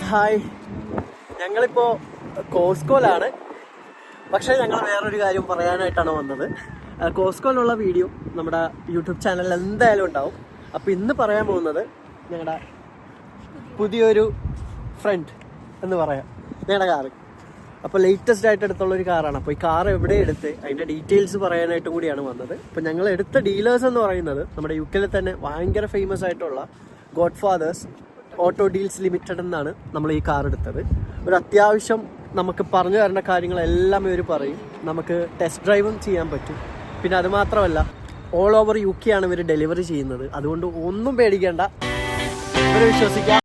Hi, ഞങ്ങളിപ്പോൾ കോസ്കോയിലാണ്. പക്ഷേ ഞങ്ങൾ വേറൊരു കാര്യം പറയാനായിട്ടാണ് വന്നത്. കോസ്കോയിലുള്ള വീഡിയോ നമ്മുടെ യൂട്യൂബ് ചാനലിൽ എന്തായാലും ഉണ്ടാവും. അപ്പോൾ ഇന്ന് പറയാൻ പോകുന്നത് ഞങ്ങളുടെ പുതിയൊരു ഫ്രണ്ട് എന്ന് പറയാം, ഞങ്ങളുടെ കാറ്. അപ്പോൾ ലേറ്റസ്റ്റ് ആയിട്ട് എടുത്തുള്ളൊരു കാറാണ്. അപ്പോൾ ഈ കാർ എവിടെ എടുത്ത് അതിൻ്റെ ഡീറ്റെയിൽസ് പറയാനായിട്ടും കൂടിയാണ് വന്നത്. അപ്പോൾ ഞങ്ങൾ എടുത്ത ഡീലേഴ്സ് എന്ന് പറയുന്നത് നമ്മുടെ യുകെയിൽ തന്നെ ഭയങ്കര ഫേമസ് ആയിട്ടുള്ള god fathers auto deals limited എന്നാണ് നമ്മൾ ഈ കാർ എടുത്തത്. ഒരു അത്യാവശ്യം നമുക്ക് പറഞ്ഞു തരേണ്ട കാര്യങ്ങളെല്ലാം ഇവർ പറയും. നമുക്ക് ടെസ്റ്റ് ഡ്രൈവും ചെയ്യാൻ പറ്റും. പിന്നെ അതുമാത്രമല്ല, ഓൾ ഓവർ UK ആണ് ഇവർ ഡെലിവറി ചെയ്യുന്നത്. അതുകൊണ്ട് ഒന്നും പേടിക്കേണ്ട, ഇവരെ വിശ്വസിക്കാം.